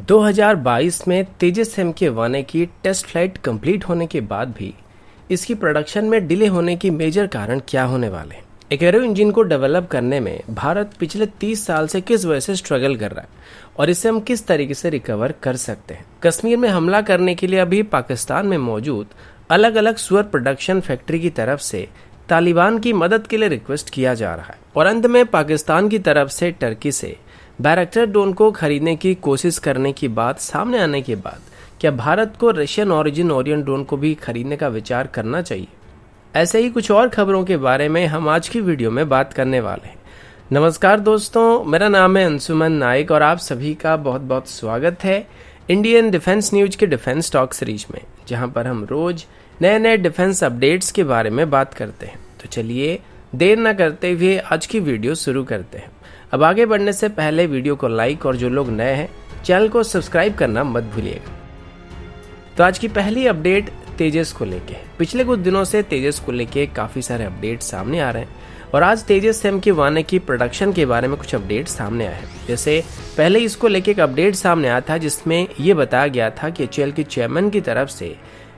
2022 में तेजस MK1 की test flight complete होने के बाद भी इसकी प्रोडक्शन में डिले होने की मेजर कारण क्या होने वाले हैं। एक एरो इंजन को डेवलप करने में भारत पिछले 30 साल से किस वजह से स्ट्रगल कर रहा है और इसे हम किस तरीके से रिकवर कर सकते हैं। कश्मीर में हमला करने के लिए अभी पाकिस्तान में मौजूद अलग अलग सुअर प्रोडक्शन फैक्ट्री की तरफ से तालिबान की मदद के लिए रिक्वेस्ट किया जा रहा है और अंत में पाकिस्तान की तरफ से टर्की से बैरक्टर ड्रोन को खरीदने की कोशिश करने की बात सामने आने के बाद क्या भारत को रशियन ओरिजिन ओरियन ड्रोन को भी खरीदने का विचार करना चाहिए। ऐसे ही कुछ और खबरों के बारे में हम आज की वीडियो में बात करने वाले हैं। नमस्कार दोस्तों, मेरा नाम है अंशुमन नाइक और आप सभी का बहुत बहुत स्वागत है इंडियन डिफेंस न्यूज के डिफेंस टॉक सीरीज में, जहां पर हम रोज नए नए डिफेंस अपडेट्स के बारे में बात करते हैं। तो चलिए देर न करते हुए आज की वीडियो शुरू करते हैं। अब आगे बढ़ने से पहले वीडियो को लाइक और जो लोग नए हैं चैनल को सब्सक्राइब करना मत भूलिएगा। तो आज की पहली अपडेट तेजस को लेके। पिछले कुछ दिनों से तेजस को लेके काफी सारे अपडेट सामने आ रहे हैं और आज तेजस MK1 की प्रोडक्शन के बारे में कुछ अपडेट सामने आए हैं। जैसे पहले इसको लेके एक अपडेट सामने आया था जिसमें ये बताया गया था कि HAL के चेयरमैन की तरफ से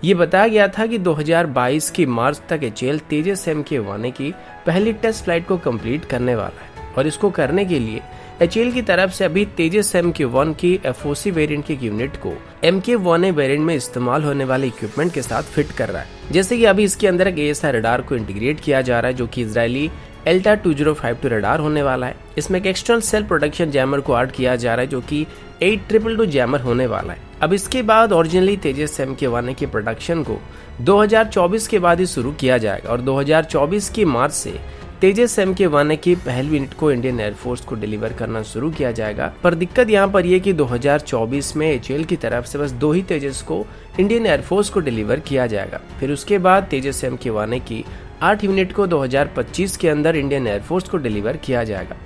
ये बताया गया था कि 2022 की मार्च तक HAL तेजस MK1 की पहली टेस्ट फ्लाइट को कंप्लीट करने वाला है और इसको करने के लिए HAL की तरफ से अभी तेजस MK1 की FOC वेरिएंट की यूनिट को MK1A वेरिएंट में इस्तेमाल होने वाले इक्विपमेंट के साथ फिट कर रहा है। जैसे कि अभी इसके अंदर एक AESA रडार को इंटीग्रेट किया जा रहा है जो कि इजरायली ELTA 2052 रडार होने वाला है। इसमें एक एक्सटर्नल सेल्फ प्रोटेक्शन जैमर को ऐड किया जा रहा है जो कि 8222 जैमर होने वाला है। अब इसके बाद ओरिजिनली तेजस MK1 की प्रोडक्शन को 2024 के बाद ही शुरू किया जाएगा और 2024 की मार्च से तेजस MK1 की पहली यूनिट को इंडियन एयरफोर्स को डिलीवर करना शुरू किया जाएगा। पर दिक्कत यहाँ पर यह कि 2024 में HAL की तरफ से बस 2 ही तेजस को इंडियन एयरफोर्स को डिलीवर किया जाएगा। फिर उसके बाद तेजस MK1 की 8 यूनिट को 2025 के अंदर इंडियन एयरफोर्स को डिलीवर किया जाएगा।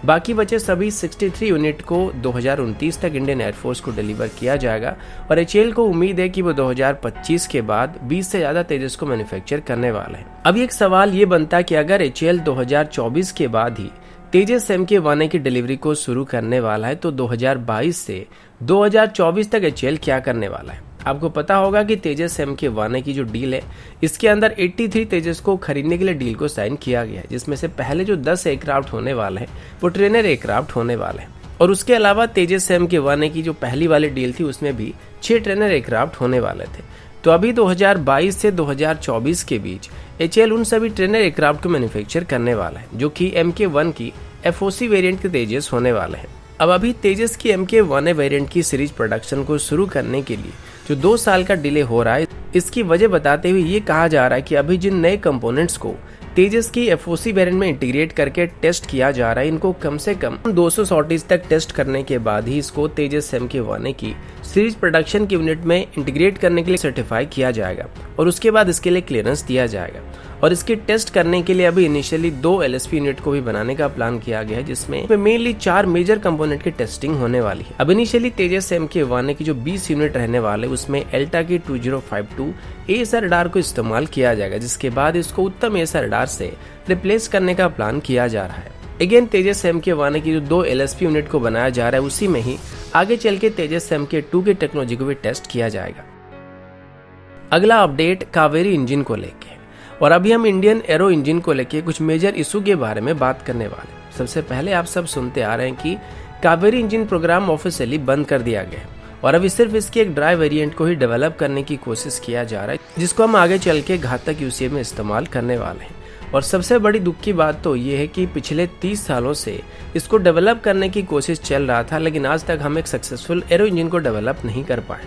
बाकी बचे सभी 63 यूनिट को 2029 तक इंडियन एयरफोर्स को डिलीवर किया जाएगा और HAL को उम्मीद है कि वो 2025 के बाद 20 से ज्यादा तेजस को मैन्युफैक्चर करने वाले हैं। अब एक सवाल ये बनता है कि अगर HAL 2024 के बाद ही तेजस MK1 की डिलीवरी को शुरू करने वाला है तो 2022 से 2024 तक HAL क्या करने वाला है। आपको पता होगा कि तेजस MK1 की जो डील है इसके अंदर 83 तेजस को खरीदने के लिए डील को साइन किया गया है, जिसमें से पहले जो 10 एयरक्राफ्ट होने वाले हैं वो ट्रेनर एयरक्राफ्ट होने वाले हैं और उसके अलावा तेजस MK1 की जो पहली वाली डील थी उसमें भी 6 ट्रेनर एयरक्राफ्ट होने वाले थे। तो अभी 2022 से 2024 के बीच HAL उन सभी ट्रेनर एयरक्राफ्ट को मैन्युफैक्चर करने वाला है जो कि MK1 की FOC वेरिएंट के तेजस होने वाले हैं। अब अभी तेजस की MK1 वेरिएंट की सीरीज प्रोडक्शन को शुरू करने के लिए जो 2 साल का डिले हो रहा है, इसकी वजह बताते हुए ये कहा जा रहा है कि अभी जिन नए कंपोनेंट्स को तेजस की FOC वेरिएंट में इंटीग्रेट करके टेस्ट किया जा रहा है, इनको कम से कम 200 सॉर्टीज तक टेस्ट करने के बाद ही इसको तेजस MK1 की सीरीज प्रोडक्शन की यूनिट में इंटीग्रेट करने के लिए सर्टिफाई किया जाएगा और उसके बाद इसके लिए क्लियरेंस दिया जाएगा। और इसकी टेस्ट करने के लिए अभी इनिशियली 2 LSP यूनिट को भी बनाने का प्लान किया गया है जिसमें मेनली 4 मेजर कंपोनेंट की टेस्टिंग होने वाली है। अब इनिशियली तेजस MK1 की जो 20 यूनिट रहने वाले उसमें ELTA की 2052 AESA रडार को इस्तेमाल किया जाएगा, जिसके बाद इसको उत्तम AESA रडार से रिप्लेस करने का प्लान किया जा रहा है। अगेन तेजस MK1 की जो 2 LSP यूनिट को बनाया जा रहा है उसी में ही आगे चल के तेजस MK2 की टेक्नोलॉजी को भी टेस्ट किया जाएगा। अगला अपडेट कावेरी इंजन को लेके और अभी हम इंडियन एरो इंजन को लेके कुछ मेजर इशू के बारे में बात करने वाले हैं। सबसे पहले आप सब सुनते आ रहे हैं कि कावेरी इंजन प्रोग्राम ऑफिशियली बंद कर दिया गया है और अभी सिर्फ इसके एक ड्राई वेरिएंट को ही डेवलप करने की कोशिश किया जा रहा है जिसको हम आगे चल के घातक UCM में इस्तेमाल करने वाले हैं। और सबसे बड़ी दुख की बात तो ये है कि पिछले 30 सालों से इसको डेवलप करने की कोशिश चल रहा था, लेकिन आज तक हम एक सक्सेसफुल एरो इंजन को डेवलप नहीं कर पाए।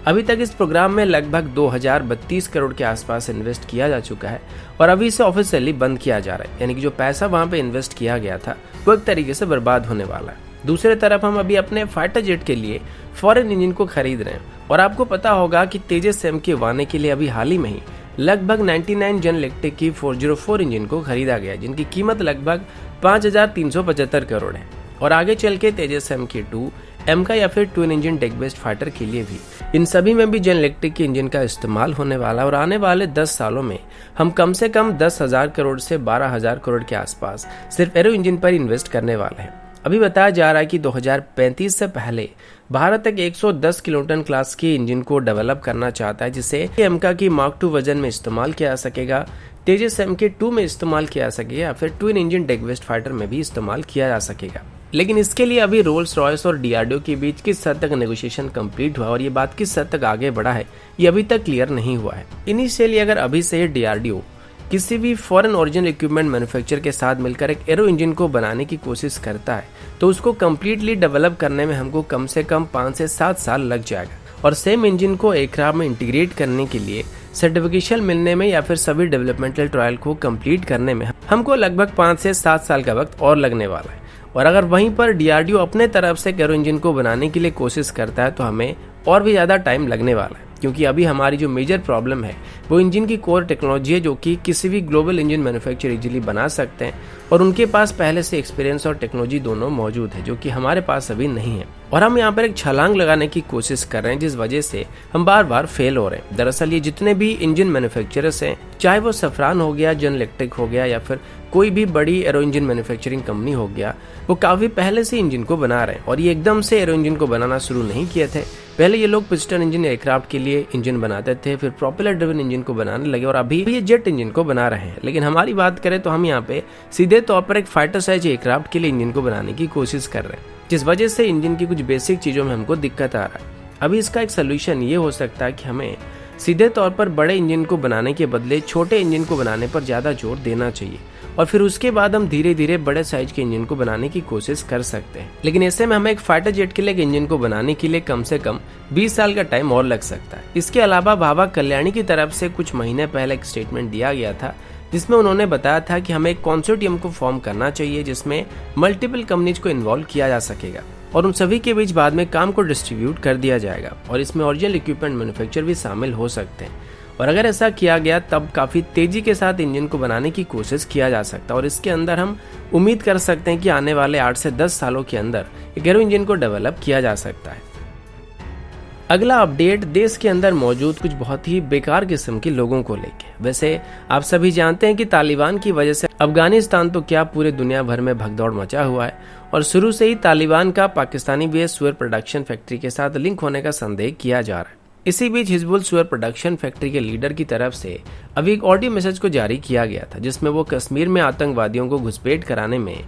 अभी तक इस प्रोग्राम में लगभग 2032 करोड़ के आसपास इन्वेस्ट किया जा चुका है और अभी इसे ऑफिशियली बंद किया जा रहा है, यानी कि जो पैसा वहां पे इन्वेस्ट किया गया था वो एक तरीके से बर्बाद होने वाला है। दूसरी तरफ हम अभी अपने फाइटर जेट के लिए फॉरेन इंजन को खरीद रहे हैं और आपको पता होगा कि तेजस MK1 के लिए अभी हाल ही में ही लगभग 99 जेन इलेक्ट्रिक की 404 इंजन को खरीदा गया जिनकी कीमत लगभग 5375 करोड़ है और आगे चल के तेजस MK2 MK या फिर twin engine deck based fighter के लिए भी इन सभी में भी जेन इलेक्ट्रिक के इंजन का इस्तेमाल होने वाला और आने वाले 10 सालों में हम कम से कम 10,000 करोड़ से 12,000 करोड़ के आसपास सिर्फ एरो इंजन पर इन्वेस्ट करने वाले हैं। अभी बताया जा रहा है कि 2035 से पहले भारत एक 110 किलोटन क्लास की इंजन को डेवलप करना चाहता है, जिसे एमका की मार्क 2 वर्जन में इस्तेमाल किया जा सकेगा, तेजस MK2 में इस्तेमाल किया जा सकेगा या फिर ट्विन इंजन टेकवेस्ट फाइटर में भी इस्तेमाल किया जा सकेगा। लेकिन इसके लिए अभी रोल्स रॉयस और DRDO के बीच किस हद तक नेगोशिएशन कंप्लीट हुआ और ये बात किस हद तक आगे बढ़ा है, ये अभी तक क्लियर नहीं हुआ है। इनिशियली अगर अभी से DRDO किसी भी फॉरेन ओरिजिनल इक्विपमेंट मैन्युफैक्चरर के साथ मिलकर एक एरो इंजन को बनाने की कोशिश करता है तो उसको कम्प्लीटली डेवलप करने में हमको कम से कम 5 से 7 साल लग जाएगा, और सेम इंजन को एयरक्राफ्ट में इंटीग्रेट करने के लिए सर्टिफिकेशन मिलने में या फिर सभी डेवलपमेंटल ट्रायल को कंप्लीट करने में हमको लगभग 5 से 7 साल का वक्त और लगने वाला है। और अगर वहीं पर DRDO अपने तरफ से एरो इंजन को बनाने के लिए कोशिश करता है तो हमें और भी ज़्यादा टाइम लगने वाला है, क्योंकि अभी हमारी जो मेजर प्रॉब्लम है वो इंजन की कोर टेक्नोलॉजी है, जो कि किसी भी ग्लोबल इंजन मैन्युफैक्चरर इजीली बना सकते हैं और उनके पास पहले से एक्सपीरियंस और टेक्नोलॉजी दोनों मौजूद है, जो कि हमारे पास अभी नहीं है। और हम यहाँ पर एक छलांग लगाने की कोशिश कर रहे हैं, जिस वजह से हम बार बार फेल हो रहे हैं। दरअसल ये जितने भी इंजन मैन्युफैक्चरर्स हैं, चाहे वो सफरान हो गया, जनरल इलेक्ट्रिक हो गया या फिर कोई भी बड़ी एरो इंजन मैन्युफैक्चरिंग कंपनी हो गया, वो काफी पहले से इंजन को बना रहे हैं और ये एकदम से एरो इंजन को बनाना शुरू नहीं किए थे। पहले ये लोग पिस्टन इंजन एयरक्राफ्ट के लिए इंजन बनाते थे, फिर प्रोपेलर ड्रिवन इंजन को बनाने लगे और अभी ये जेट इंजन को बना रहे हैं। लेकिन हमारी बात करें तो हम यहाँ पे सीधे तौर पर एक फाइटर साइज एयरक्राफ्ट के लिए इंजन को बनाने की कोशिश कर रहे हैं, जिस वजह से इंजन की कुछ बेसिक चीजों में हमको दिक्कत आ रहा है। अभी इसका एक सोल्यूशन ये हो सकता है कि हमें सीधे तौर पर बड़े इंजन को बनाने के बदले छोटे इंजन को बनाने पर ज्यादा जोर देना चाहिए और फिर उसके बाद हम धीरे धीरे बड़े साइज के इंजन को बनाने की कोशिश कर सकते हैं। लेकिन ऐसे में हमें एक फाइटर जेट के लिए एक इंजन को बनाने के लिए कम से कम 20 साल का टाइम और लग सकता है। इसके अलावा भाभा कल्याणी की तरफ से कुछ महीने पहले एक स्टेटमेंट दिया गया था, जिसमें उन्होंने बताया था कि हमें एक कंसोर्टियम को फॉर्म करना चाहिए, जिसमें मल्टीपल कंपनीज को इन्वॉल्व किया जा सकेगा और उन सभी के बीच बाद में काम को डिस्ट्रीब्यूट कर दिया जाएगा और इसमें ओरिजिनल इक्विपमेंट मैन्युफैक्चरर भी शामिल हो सकते हैं। और अगर ऐसा किया गया तब काफी तेजी के साथ इंजन को बनाने की कोशिश किया जा सकता है और इसके अंदर हम उम्मीद कर सकते हैं कि आने वाले 8 से 10 सालों के अंदर एक एरो इंजन को डेवलप किया जा सकता है। अगला अपडेट देश के अंदर मौजूद कुछ बहुत ही बेकार किस्म के लोगों को लेके। वैसे आप सभी जानते हैं कि तालिबान की वजह से अफगानिस्तान तो क्या पूरे दुनिया भर में भगदौड़ मचा हुआ है और शुरू से ही तालिबान का पाकिस्तानी बेस्ड सुअर प्रोडक्शन फैक्ट्री के साथ लिंक होने का संदेह किया जा रहा है। इसी बीच हिजबुल सुअर प्रोडक्शन फैक्ट्री के लीडर की तरफ से अभी एक ऑडियो मैसेज को जारी किया गया था, जिसमें वो कश्मीर में आतंकवादियों को घुसपैठ कराने में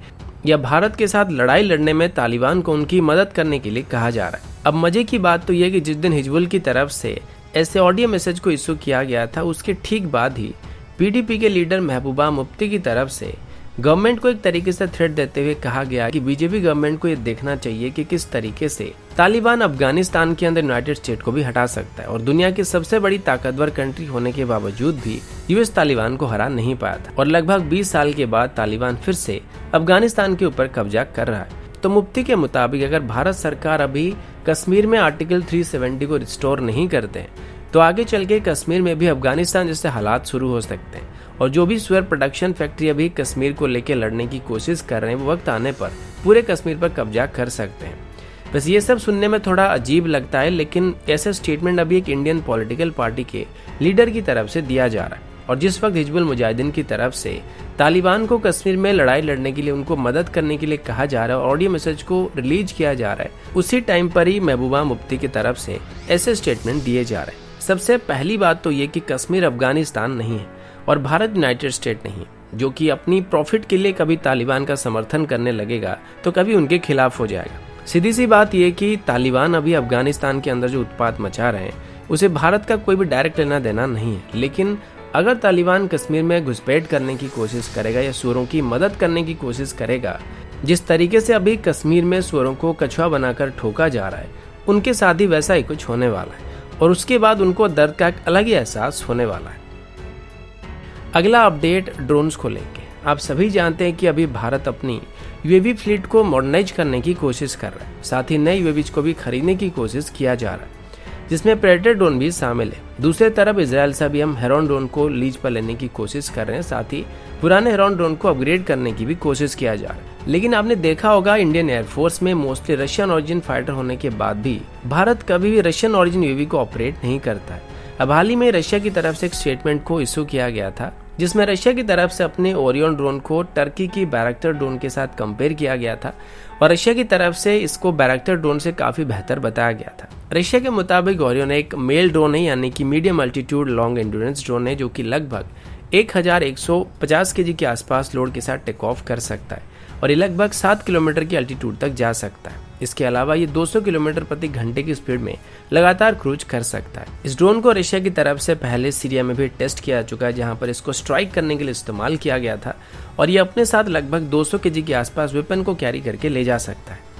या भारत के साथ लड़ाई लड़ने में तालिबान को उनकी मदद करने के लिए कहा जा रहा है। अब मजे की बात तो यह कि जिस दिन हिजबुल की तरफ से ऐसे ऑडियो मैसेज को इशू किया गया था, उसके ठीक बाद ही PDP के लीडर महबूबा मुफ्ती की तरफ से गवर्नमेंट को एक तरीके से थ्रेट देते हुए कहा गया कि बीजेपी गवर्नमेंट को ये देखना चाहिए कि किस तरीके से तालिबान अफगानिस्तान के अंदर यूनाइटेड स्टेट को भी हटा सकता है और दुनिया की सबसे बड़ी ताकतवर कंट्री होने के बावजूद भी US तालिबान को हरा नहीं पाया था और लगभग 20 साल के बाद तालिबान फिर से अफगानिस्तान के ऊपर कब्जा कर रहा है। तो मुफ्ती के मुताबिक अगर भारत सरकार अभी कश्मीर में आर्टिकल 370 को रिस्टोर नहीं करते तो आगे चल के कश्मीर में भी अफगानिस्तान जैसे हालात शुरू हो सकते हैं और जो भी सुअर प्रोडक्शन फैक्ट्री अभी कश्मीर को लेकर लड़ने की कोशिश कर रहे हैं वो वक्त आने पर पूरे कश्मीर पर कब्जा कर सकते हैं। बस ये सब सुनने में थोड़ा अजीब लगता है, लेकिन ऐसा स्टेटमेंट अभी एक इंडियन पॉलिटिकल पार्टी के लीडर की तरफ से दिया जा रहा है और जिस वक्त हिजबुल मुजाहिदीन की तरफ से तालिबान को कश्मीर में लड़ाई लड़ने के लिए उनको मदद करने के लिए कहा जा रहा है और ऑडियो मैसेज को रिलीज किया जा रहा है, उसी टाइम पर ही महबूबा मुफ्ती की तरफ से ऐसे स्टेटमेंट दिए जा रहे हैं। सबसे पहली बात तो ये कि कश्मीर अफगानिस्तान नहीं है और भारत यूनाइटेड स्टेट नहीं, जो कि अपनी प्रॉफिट के लिए कभी तालिबान का समर्थन करने लगेगा तो कभी उनके खिलाफ हो जाएगा। सीधी सी बात यह कि तालिबान अभी अफगानिस्तान के अंदर जो उत्पात मचा रहे हैं उसे भारत का कोई भी डायरेक्ट लेना देना नहीं है, लेकिन अगर तालिबान कश्मीर में घुसपैठ करने की कोशिश करेगा या सुअरों की मदद करने की कोशिश करेगा, जिस तरीके से अभी कश्मीर में सुअरों को कछुआ बनाकर ठोका जा रहा है, उनके साथ ही वैसा ही कुछ होने वाला है और उसके बाद उनको दर्द का एक अलग ही एहसास होने वाला है। अगला अपडेट ड्रोन्स को लेके। आप सभी जानते हैं कि अभी भारत अपनी UAV फ्लीट को मॉडर्नाइज करने की कोशिश कर रहा है, साथ ही नए UAVs को भी खरीदने की कोशिश किया जा रहा है, जिसमें प्रेडेटर ड्रोन भी शामिल है। दूसरी तरफ इजराइल से भी हम हेरॉन ड्रोन को लीज पर लेने की कोशिश कर रहे हैं, साथ ही पुराने हेरॉन ड्रोन को अपग्रेड करने की भी कोशिश किया जा रहा है। लेकिन आपने देखा होगा इंडियन एयरफोर्स में मोस्टली रशियन ओरिजिन फाइटर होने के बाद भी भारत कभी भी रशियन ओरिजिन UAV को ऑपरेट नहीं करता है। अब हाल ही में रशिया की तरफ से एक स्टेटमेंट को इशू किया गया था जिसमें रशिया की तरफ से अपने ओरियन ड्रोन को टर्की की बैरक्टर ड्रोन के साथ कंपेयर किया गया था और रशिया की तरफ से इसको बैरक्टर ड्रोन से काफी बेहतर बताया गया था। रशिया के मुताबिक ओरियन एक मेल ड्रोन है, यानी कि medium altitude long endurance drone है, जो कि लगभग 1150 केजी के आसपास लोड के साथ टेक ऑफ कर सकता है और ये लगभग 7 किलोमीटर की अल्टीट्यूड तक जा सकता है। इसके अलावा ये 200 किलोमीटर प्रति घंटे की स्पीड में लगातार क्रूज कर सकता है। इस ड्रोन को रशिया की तरफ से पहले सीरिया में भी टेस्ट किया जा चुका है, जहां पर इसको स्ट्राइक करने के लिए इस्तेमाल किया गया था और ये अपने साथ लगभग 200 केजी के आसपास वेपन को कैरी करके ले जा सकता है।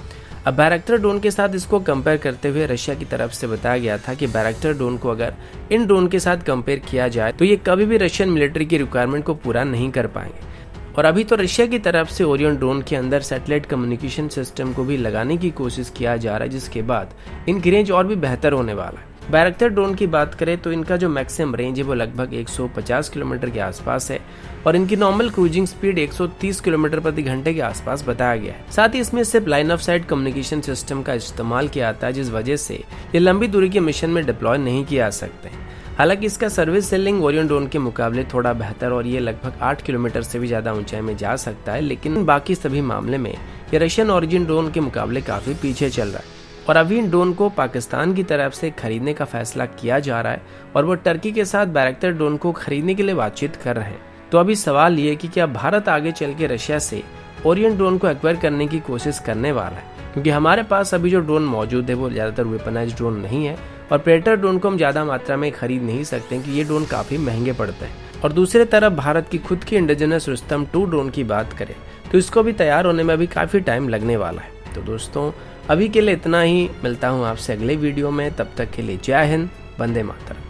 अब बैरक्टर ड्रोन के साथ इसको कंपेयर करते हुए रशिया की तरफ से बताया गया था कि बैरक्टर ड्रोन को अगर इन ड्रोन के साथ कंपेयर किया जाए तो ये कभी भी रशियन मिलिट्री की रिक्वायरमेंट को पूरा नहीं कर पाएंगे। और अभी तो रशिया की तरफ से ओरियन ड्रोन के अंदर सैटेलाइट कम्युनिकेशन सिस्टम को भी लगाने की कोशिश किया जा रहा है, जिसके बाद इनकी रेंज और भी बेहतर होने वाला है। बैरक्टर ड्रोन की बात करें तो इनका जो मैक्सिमम रेंज है वो लगभग 150 किलोमीटर के आसपास है और इनकी नॉर्मल क्रूजिंग स्पीड 130 किलोमीटर प्रति घंटे के आसपास बताया गया है। साथ ही इसमें सिर्फ line of site communication system का इस्तेमाल किया जाता है, जिस वजह से ये लंबी दूरी के मिशन में डिप्लॉय नहीं किया जा सकते। हालांकि इसका सर्विस सेलिंग ओरियन ड्रोन के मुकाबले थोड़ा बेहतर और ये लगभग 8 किलोमीटर से भी ज्यादा ऊंचाई में जा सकता है, लेकिन बाकी सभी मामले में ये रशियन ओरिजिन ड्रोन के मुकाबले काफी पीछे चल रहा है। और अभी इन ड्रोन को पाकिस्तान की तरफ से खरीदने का फैसला किया जा रहा है और वो टर्की के साथ बैरक्टर ड्रोन को खरीदने के लिए बातचीत कर रहे हैं। तो अभी सवाल ये कि क्या भारत आगे चल के रशिया से ओरियन ड्रोन को एक्वायर करने की कोशिश करने वाला है, क्योंकि हमारे पास अभी जो ड्रोन मौजूद है वो ज्यादातर वेपनाइज्ड ड्रोन नहीं है और प्रेडेटर ड्रोन को हम ज्यादा मात्रा में खरीद नहीं सकते कि ये ड्रोन काफी महंगे पड़ते हैं। और दूसरी तरफ भारत की खुद की इंडिजिनस रुस्तम 2 ड्रोन की बात करें तो इसको भी तैयार होने में अभी काफी टाइम लगने वाला है। तो दोस्तों अभी के लिए इतना ही, मिलता हूँ आपसे अगले वीडियो में, तब तक के लिए जय हिंद, वंदे मातरम।